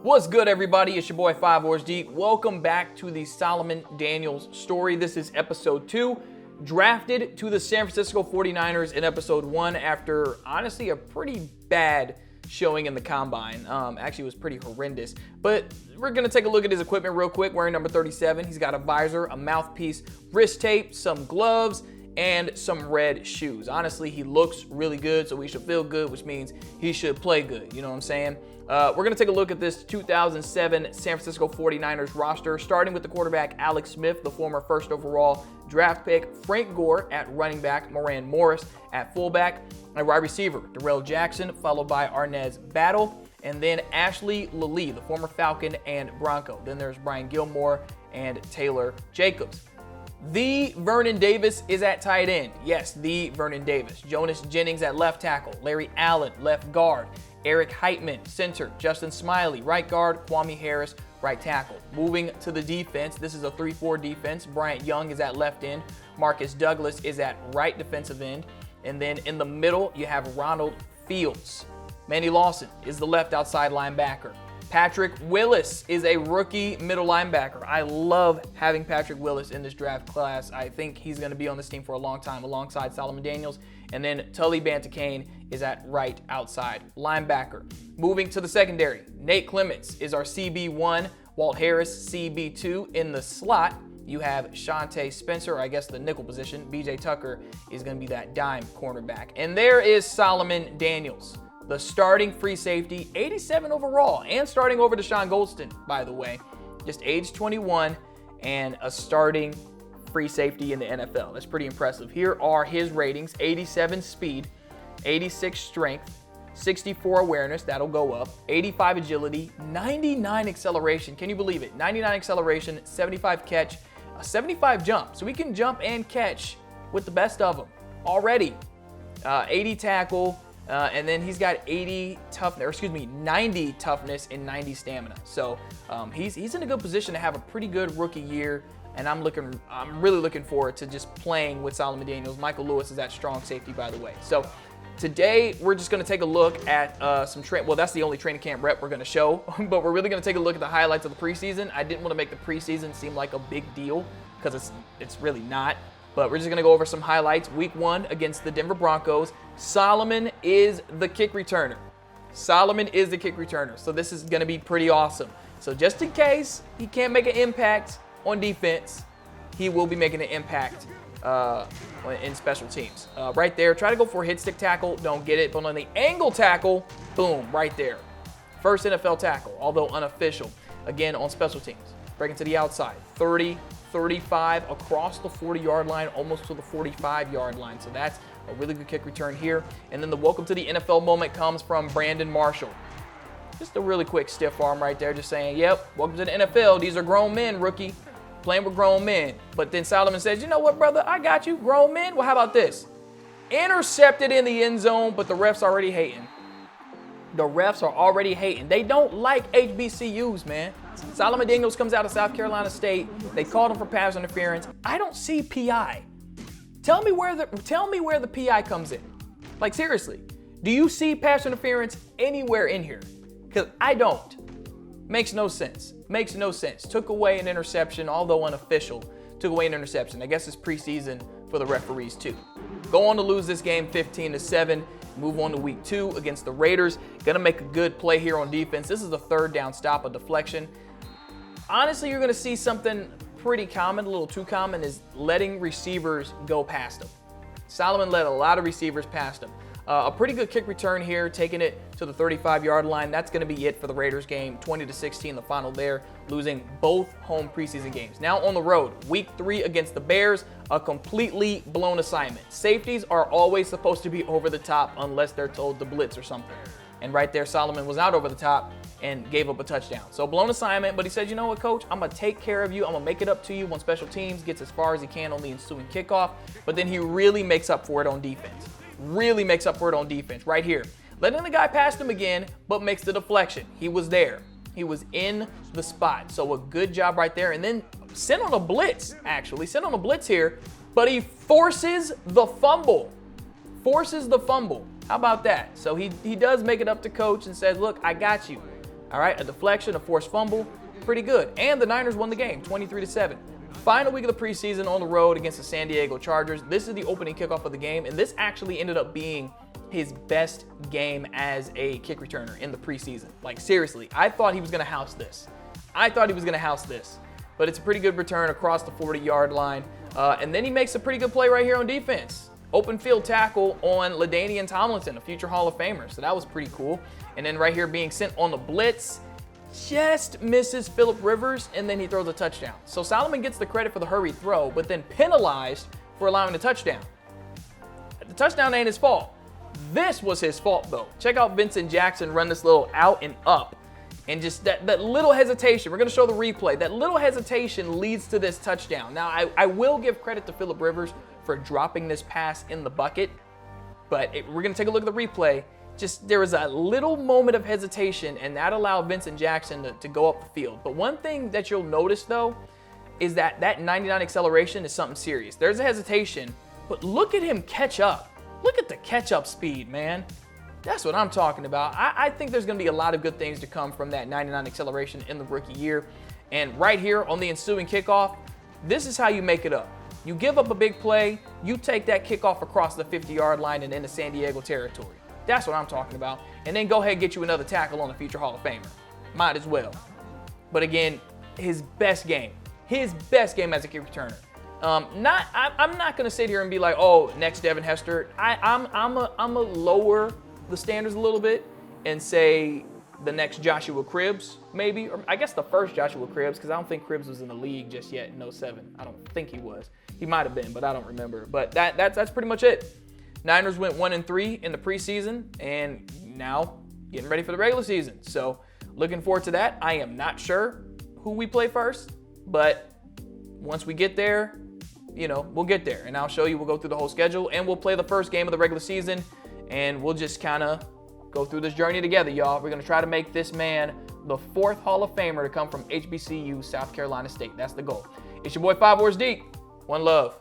What's good, everybody? It's your boy 5 Wars Deep. Welcome back to the Solomon Daniels story. This is episode 2. Drafted to the San Francisco 49ers in episode 1 after, honestly, a pretty bad showing in the combine. Actually, it was pretty horrendous. But we're going to take a look at his equipment real quick. Wearing number 37. He's got a visor, a mouthpiece, wrist tape, some gloves, and some red shoes. Honestly, he looks really good, so he should feel good, which means he should play good. You know what I'm saying? We're going to take a look at this 2007 San Francisco 49ers roster, starting with the quarterback Alex Smith, the former first overall draft pick, Frank Gore at running back, Moran Morris at fullback, and wide receiver, Darrell Jackson, followed by Arnez Battle, and then Ashley Lilly, the former Falcon and Bronco. Then there's Brian Gilmore and Taylor Jacobs. The Vernon Davis is at tight end. Yes, the Vernon Davis. Jonas Jennings at left tackle. Larry Allen, left guard. Eric Heitman, center. Justin Smiley, right guard. Kwame Harris, right tackle. Moving to the defense, this is a 3-4 defense. Bryant Young is at left end. Marcus Douglas is at right defensive end. And then in the middle, you have Ronald Fields. Manny Lawson is the left outside linebacker. Patrick Willis is a rookie middle linebacker. I love having Patrick Willis in this draft class. I think he's going to be on this team for a long time alongside Solomon Daniels. And then Tully Bantakane is at right outside linebacker. Moving to the secondary, Nate Clements is our CB1, Walt Harris CB2 in the slot. You have Shante Spencer, or I guess the nickel position. BJ Tucker is going to be that dime cornerback. And there is Solomon Daniels, the starting free safety, 87 overall, and starting over Deshaun Goldston, by the way. Just age 21 and a starting free safety in the NFL. That's pretty impressive. Here are his ratings: 87 speed, 86 strength, 64 awareness, that'll go up, 85 agility, 99 acceleration. Can you believe it? 99 acceleration, 75 catch, 75 jump. So he can jump and catch with the best of them already. 80 tackle, and then he's got 90 toughness and 90 stamina. So he's in a good position to have a pretty good rookie year. And I'm really looking forward to just playing with Solomon Daniels. Michael Lewis is that strong safety, by the way. So today we're just going to take a look at that's the only training camp rep we're going to show, but we're really going to take a look at the highlights of the preseason. I didn't want to make the preseason seem like a big deal because it's really not. But we're just going to go over some highlights. Week 1 against the Denver Broncos. Solomon is the kick returner. So this is going to be pretty awesome. So just in case he can't make an impact on defense, he will be making an impact in special teams. Right there, try to go for a hit stick tackle, don't get it, but on the angle tackle, boom, right there. First NFL tackle, although unofficial, again on special teams. Breaking to the outside, 30, 35, across the 40-yard line, almost to the 45-yard line. So that's a really good kick return here. And then the welcome to the NFL moment comes from Brandon Marshall. Just a really quick stiff arm right there, just saying, yep, welcome to the NFL. These are grown men, rookie, playing with grown men. But then Solomon says, you know what, brother, I got you, grown men. Well, how about this? Intercepted in the end zone, but the refs already hating. They don't like HBCUs, man. Solomon Daniels comes out of South Carolina State. They called him for pass interference. I don't see PI. Tell me where the PI comes in. Like, seriously, do you see pass interference anywhere in here? Because I don't. Makes no sense. Took away an interception, although unofficial. Took away an interception. I guess it's preseason for the referees too. Go on to lose this game 15-7. Move on to week 2 against the Raiders. Gonna make a good play here on defense. This is the third down stop, a deflection. Honestly, you're gonna see something pretty common, a little too common, is letting receivers go past them. Solomon let a lot of receivers past him. A pretty good kick return here, taking it to the 35-yard line. That's going to be it for the Raiders game, 20-16, the final there, losing both home preseason games. Now on the road, week 3 against the Bears, a completely blown assignment. Safeties are always supposed to be over the top unless they're told to blitz or something. And right there, Solomon was not over the top and gave up a touchdown. So blown assignment, but he said, you know what, coach, I'm going to take care of you. I'm going to make it up to you when special teams gets as far as he can on the ensuing kickoff. But then he really makes up for it on defense. Right here. Letting the guy pass him again, but makes the deflection. He was there. He was in the spot. So a good job right there. And then sent on a blitz here, but he forces the fumble. How about that? So he does make it up to coach and says, look, I got you. All right, a deflection, a forced fumble, pretty good. And the Niners won the game, 23-7. Final week of the preseason on the road against the San Diego Chargers. This is the opening kickoff of the game, and this actually ended up being his best game as a kick returner in the preseason. Like, seriously, I thought he was going to house this. But it's a pretty good return across the 40-yard line. And then he makes a pretty good play right here on defense. Open field tackle on LaDainian Tomlinson, a future Hall of Famer. So that was pretty cool. And then right here being sent on the blitz, just misses Phillip Rivers, and then he throws a touchdown. So Solomon gets the credit for the hurried throw, but then penalized for allowing the touchdown. The touchdown ain't his fault. This was his fault, though. Check out Vincent Jackson run this little out and up. And just that little hesitation, we're going to show the replay, that little hesitation leads to this touchdown. Now, I will give credit to Phillip Rivers for dropping this pass in the bucket, but we're going to take a look at the replay. Just there was a little moment of hesitation, and that allowed Vincent Jackson to go up the field. But one thing that you'll notice, though, is that 99 acceleration is something serious. There's a hesitation, but look at him catch up. Look at the catch-up speed, man. That's what I'm talking about. I think there's going to be a lot of good things to come from that 99 acceleration in the rookie year. And right here on the ensuing kickoff, this is how you make it up. You give up a big play, you take that kickoff across the 50-yard line and into San Diego territory. That's what I'm talking about. And then go ahead and get you another tackle on a future Hall of Famer. Might as well. But again, his best game as a kick returner. I'm not going to sit here and be like, oh, next Devin Hester. I'm a lower the standards a little bit and say the next Joshua Cribbs, maybe, or I guess the first Joshua Cribbs, because I don't think Cribbs was in the league just yet in 07. I don't think he was. He might have been, but I don't remember. But that's pretty much it. Niners went 1-3 in the preseason, and now getting ready for the regular season. So looking forward to that. I am not sure who we play first, but once we get there, we'll get there, and I'll show you. We'll go through the whole schedule, and we'll play the first game of the regular season. And we'll just kind of go through this journey together, y'all. We're going to try to make this man the 4th Hall of Famer to come from HBCU, South Carolina State. That's the goal. It's your boy 5 Wars Deep. One love.